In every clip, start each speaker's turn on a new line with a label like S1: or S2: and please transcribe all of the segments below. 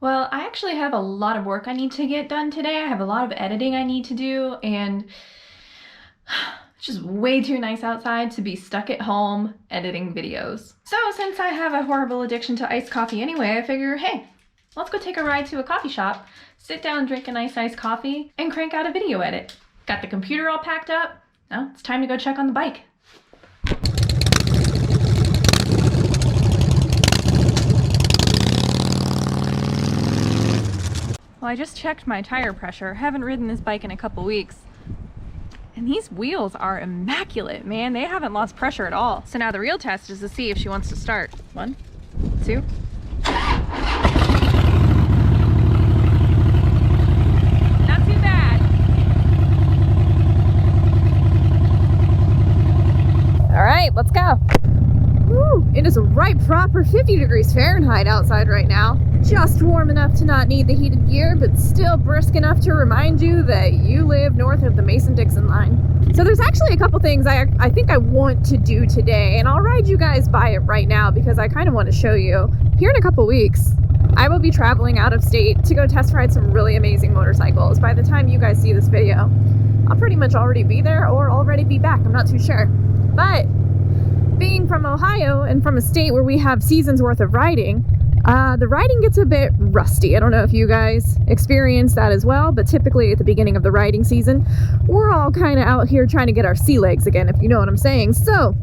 S1: Well, I actually have a lot of work I need to get done today. I have a lot of editing I need to do, and it's just way too nice outside to be stuck at home editing videos. So since I have a horrible addiction to iced coffee anyway, I figure, hey, let's go take a ride to a coffee shop, sit down, drink a nice iced coffee, and crank out a video edit. Got the computer all packed up. Now it's time to go check on the bike. Well, I just checked my tire pressure. Haven't ridden this bike in a couple weeks. And these wheels are immaculate, man. They haven't lost pressure at all. So now the real test is to see if she wants to start. 1, 2. Not too bad. All right, let's go. Woo, it is a right proper 50 degrees Fahrenheit outside right now. Just warm enough to not need the heated gear, but still brisk enough to remind you that you live north of the Mason-Dixon line. So there's actually a couple things I think I want to do today, and I'll ride you guys by it right now because I kind of want to show you. Here in a couple weeks, I will be traveling out of state to go test ride some really amazing motorcycles. By the time you guys see this video, I'll pretty much already be there or already be back. I'm not too sure. But being from Ohio and from a state where we have seasons worth of riding, the riding gets a bit rusty. I don't know if you guys experience that as well, but typically at the beginning of the riding season, we're all kind of out here trying to get our sea legs again, if you know what I'm saying. So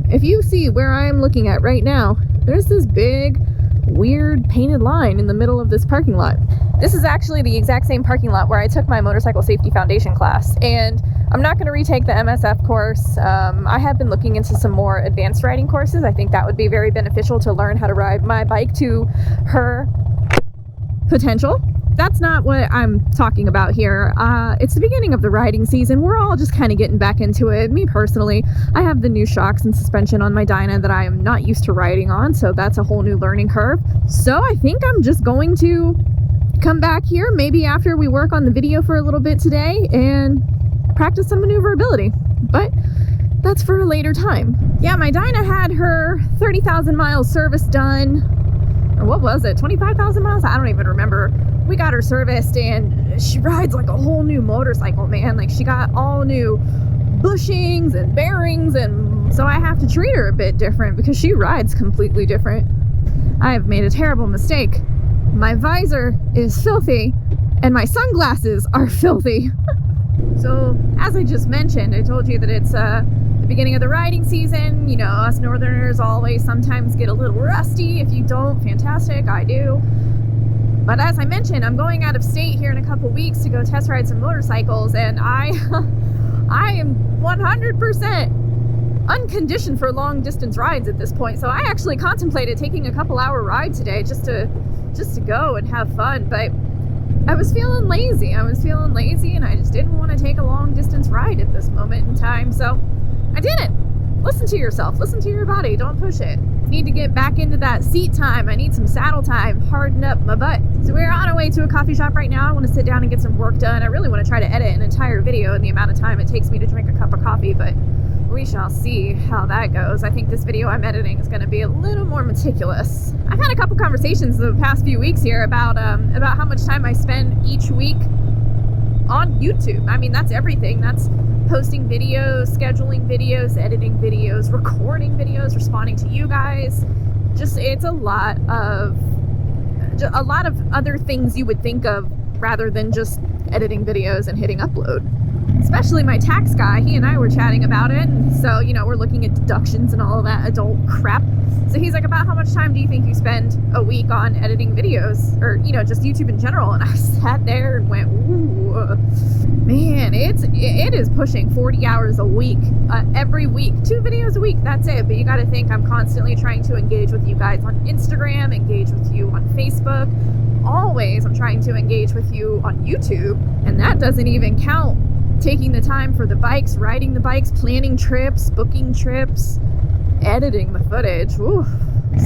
S1: if you see where I'm looking at right now, there's this big, weird painted line in the middle of this parking lot. This is actually the exact same parking lot where I took my motorcycle safety foundation class, and I'm not going to retake the MSF course. I have been looking into some more advanced riding courses. I think that would be very beneficial to learn how to ride my bike to her potential. That's not what I'm talking about here. It's the beginning of the riding season. We're all just kind of getting back into it. Me personally, I have the new shocks and suspension on my Dyna that I am not used to riding on, so that's a whole new learning curve. So I think I'm just going to come back here maybe after we work on the video for a little bit today and practice some maneuverability, but that's for a later time. Yeah, my Dyna had her 30,000 miles service done, or what was it, 25,000 miles? I don't even remember. We got her serviced and she rides like a whole new motorcycle, man. Like, she got all new bushings and bearings, and so I have to treat her a bit different because she rides completely different. I have made a terrible mistake. My visor is filthy and my sunglasses are filthy. So, as I just mentioned, I told you that it's the beginning of the riding season. You know, us northerners always sometimes get a little rusty. If you don't, fantastic, I do. But as I mentioned, I'm going out of state here in a couple weeks to go test ride some motorcycles, and I am 100% unconditioned for long distance rides at this point. So I actually contemplated taking a couple hour ride today just to go and have fun, but I was feeling lazy. And I just didn't want to take a long distance ride at this moment in time, so I didn't. Listen to yourself, listen to your body, don't push it. I need to get back into that seat time. I need some saddle time, harden up my butt. So we're on our way to a coffee shop right now. I want to sit down and get some work done. I really want to try to edit an entire video in the amount of time it takes me to drink a cup of coffee, but we shall see how that goes. I think this video I'm editing is going to be a little more meticulous. I've had a couple conversations the past few weeks here about how much time I spend each week on YouTube. I mean, that's everything. That's posting videos, scheduling videos, editing videos, recording videos, responding to you guys. Just, it's a lot of other things you would think of rather than just editing videos and hitting upload. Especially my tax guy, he and I were chatting about it, and so, you know, we're looking at deductions and all of that adult crap. So he's like, about how much time do you think you spend a week on editing videos, or, you know, just YouTube in general? And I sat there and went, ooh, man, it is pushing 40 hours a week, every week, 2 videos a week, that's it. But you got to think I'm constantly trying to engage with you guys on Instagram, engage with you on Facebook. Always I'm trying to engage with you on YouTube, and that doesn't even count taking the time for the bikes, riding the bikes, planning trips, booking trips, editing the footage. Ooh.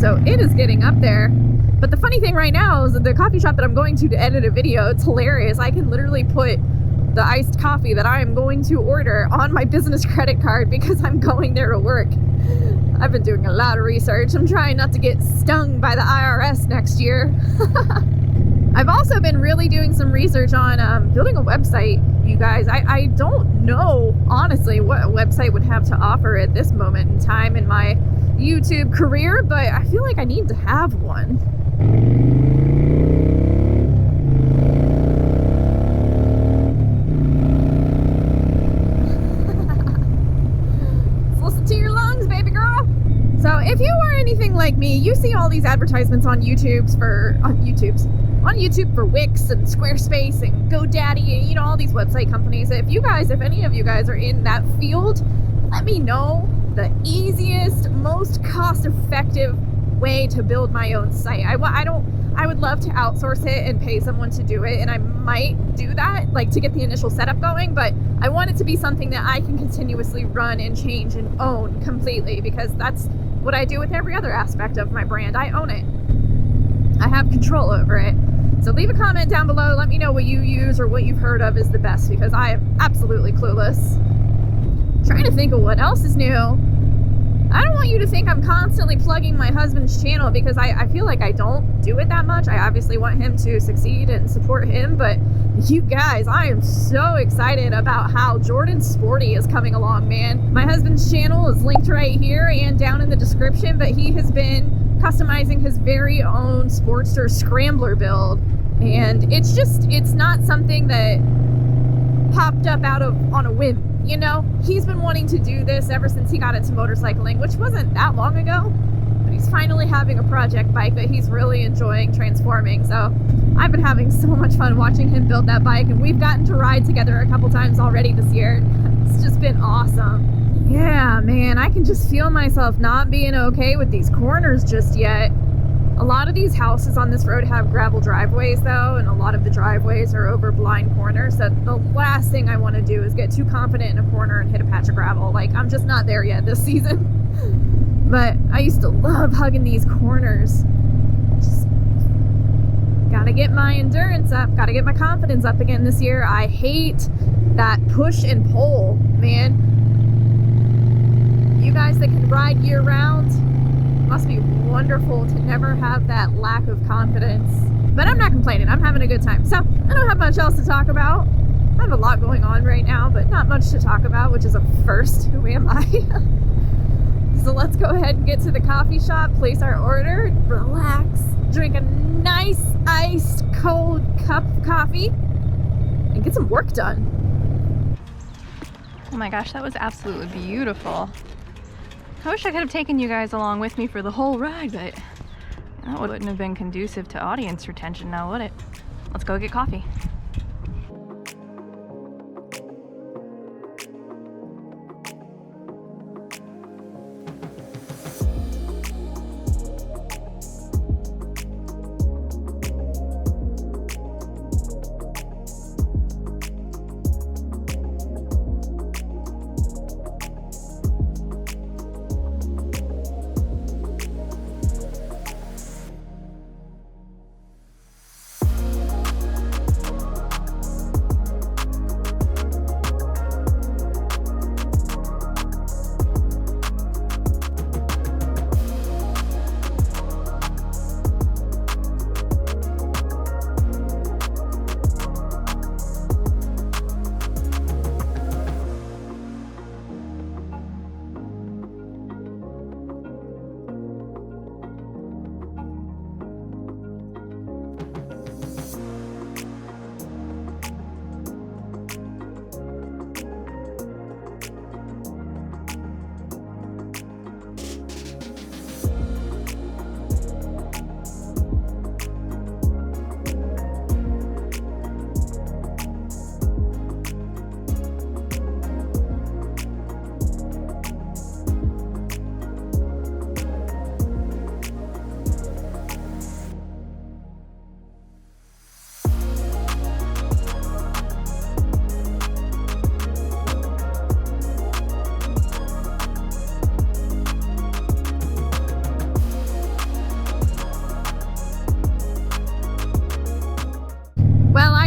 S1: So it is getting up there. But the funny thing right now is that the coffee shop that I'm going to edit a video, it's hilarious. I can literally put the iced coffee that I am going to order on my business credit card because I'm going there to work. I've been doing a lot of research. I'm trying not to get stung by the IRS next year. I've also been really doing some research on building a website, you guys. I don't know, honestly, what a website would have to offer at this moment in time in my YouTube career, but I feel like I need to have one. Listen to your lungs, baby girl. So if you are anything like me, you see all these advertisements on YouTube for Wix and Squarespace and GoDaddy and, you know, all these website companies. If any of you guys are in that field, let me know the easiest, most cost-effective way to build my own site. I would love to outsource it and pay someone to do it, and I might do that, like, to get the initial setup going, but I want it to be something that I can continuously run and change and own completely, because that's what I do with every other aspect of my brand. I own it. I have control over it. So leave a comment down below. Let me know what you use or what you've heard of is the best, because I am absolutely clueless. Trying to think of what else is new. I don't want you to think I'm constantly plugging my husband's channel, because I feel like I don't do it that much. I obviously want him to succeed and support him, but you guys, I am so excited about how Jordan Sporty is coming along, man. My husband's channel is linked right here and down in the description, but he has been customizing his very own Sportster Scrambler build, and it's not something that popped up on a whim. You know, he's been wanting to do this ever since he got into motorcycling, which wasn't that long ago, but he's finally having a project bike that he's really enjoying transforming. So I've been having so much fun watching him build that bike, and we've gotten to ride together a couple times already this year. It's just been awesome. Yeah, man, I can just feel myself not being okay with these corners just yet. A lot of these houses on this road have gravel driveways though, and a lot of the driveways are over blind corners, so the last thing I want to do is get too confident in a corner and hit a patch of gravel. Like, I'm just not there yet this season. But I used to love hugging these corners. Just gotta get my endurance up, gotta get my confidence up again this year. I hate that push and pull, man. You guys that can ride year round, must be wonderful to never have that lack of confidence. But I'm not complaining. I'm having a good time. So I don't have much else to talk about. I have a lot going on right now, but not much to talk about, which is a first. Who am I? So let's go ahead and get to the coffee shop, place our order, relax, drink a nice iced cold cup of coffee, and get some work done.
S2: Oh my gosh, that was absolutely beautiful. I wish I could have taken you guys along with me for the whole ride, but that wouldn't have been conducive to audience retention now, would it? Let's go get coffee.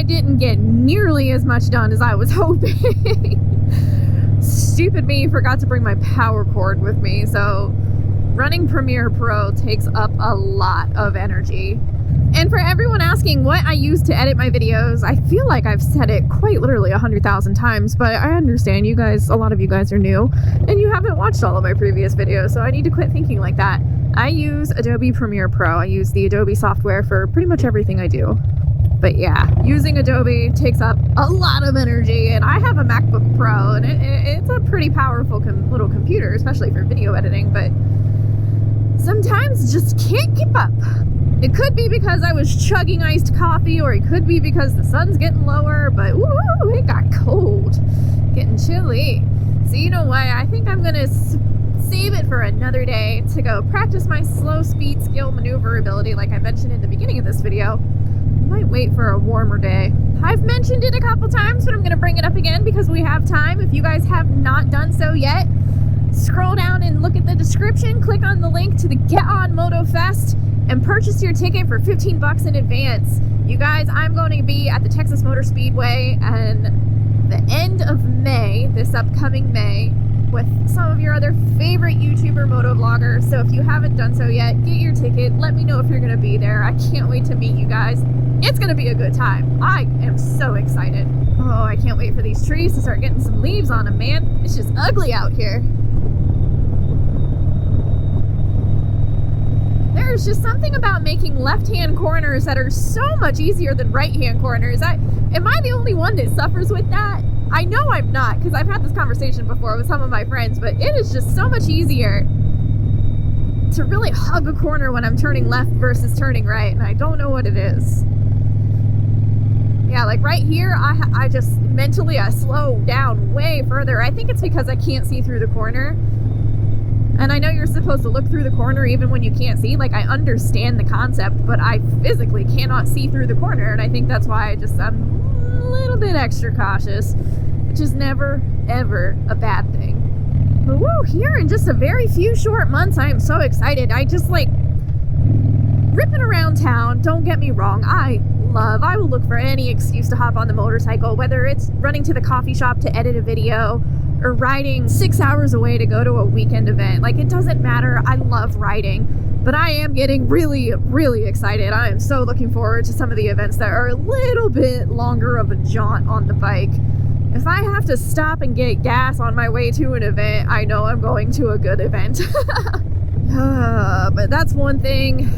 S1: Didn't get nearly as much done as I was hoping. Stupid me forgot to bring my power cord with me, so running Premiere Pro takes up a lot of energy. And for everyone asking what I use to edit my videos, I feel like I've said it quite literally 100,000 times, but I understand you guys, a lot of you guys are new, and you haven't watched all of my previous videos, so I need to quit thinking like that. I use Adobe Premiere Pro. I use the Adobe software for pretty much everything I do. But yeah, using Adobe takes up a lot of energy, and I have a MacBook Pro, and it's a pretty powerful little computer, especially for video editing, but sometimes just can't keep up. It could be because I was chugging iced coffee, or it could be because the sun's getting lower, but woo, it got cold. Getting chilly. So you know what? I think I'm gonna save it for another day to go practice my slow speed skill maneuverability like I mentioned in the beginning of this video. Might wait for a warmer day. I've mentioned it a couple times, but I'm gonna bring it up again because we have time. If you guys have not done so yet, scroll down and look at the description, click on the link to the Get On Moto Fest, and purchase your ticket for 15 bucks in advance. You guys, I'm going to be at the Texas Motor Speedway and the end of May, this upcoming May, with some of your other favorite YouTuber moto vloggers. So if you haven't done so yet, get your ticket. Let me know if you're going to be there. I can't wait to meet you guys. It's going to be a good time. I am so excited. Oh, I can't wait for these trees to start getting some leaves on them, man. It's just ugly out here. There's just something about making left-hand corners that are so much easier than right-hand corners. Am I the only one that suffers with that? I know I'm not, because I've had this conversation before with some of my friends, but it is just so much easier to really hug a corner when I'm turning left versus turning right, and I don't know what it is. Yeah, like right here, I just mentally, I slow down way further. I think it's because I can't see through the corner. And I know you're supposed to look through the corner even when you can't see. Like, I understand the concept, but I physically cannot see through the corner. And I think that's why I'm a little bit extra cautious, which is never, ever a bad thing. But woo, here in just a very few short months, I am so excited. I just like ripping around town. Don't get me wrong. I will look for any excuse to hop on the motorcycle, whether it's running to the coffee shop to edit a video, or riding 6 hours away to go to a weekend event. Like, it doesn't matter. I love riding, but I am getting really, really excited. I am so looking forward to some of the events that are a little bit longer of a jaunt on the bike. If I have to stop and get gas on my way to an event, I know I'm going to a good event. But that's one thing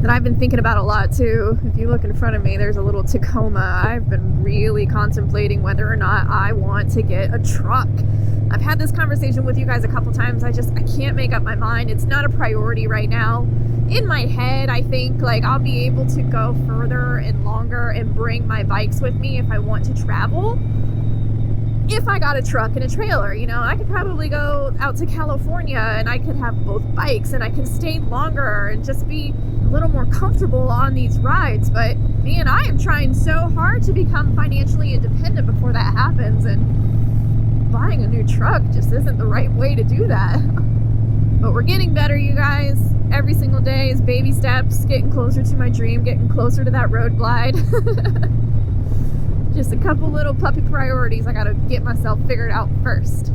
S1: that I've been thinking about a lot too. If you look in front of me, there's a little Tacoma. I've been really contemplating whether or not I want to get a truck. I've had this conversation with you guys a couple times. I can't make up my mind. It's not a priority right now. In my head, I think like I'll be able to go further and longer and bring my bikes with me if I want to travel. If I got a truck and a trailer, you know, I could probably go out to California and I could have both bikes and I can stay longer and just be a little more comfortable on these rides. But man, I am trying so hard to become financially independent before that happens, and buying a new truck just isn't the right way to do that. But we're getting better, you guys. Every single day is baby steps, getting closer to my dream, getting closer to that road glide. Just a couple little puppy priorities I gotta get myself figured out first.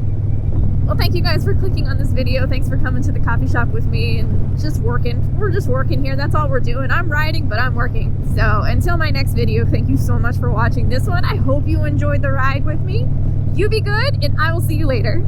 S1: Well, thank you guys for clicking on this video. Thanks for coming to the coffee shop with me and just working. We're just working here. That's all we're doing. I'm riding, but I'm working. So until my next video, thank you so much for watching this one. I hope you enjoyed the ride with me. You be good, and I will see you later.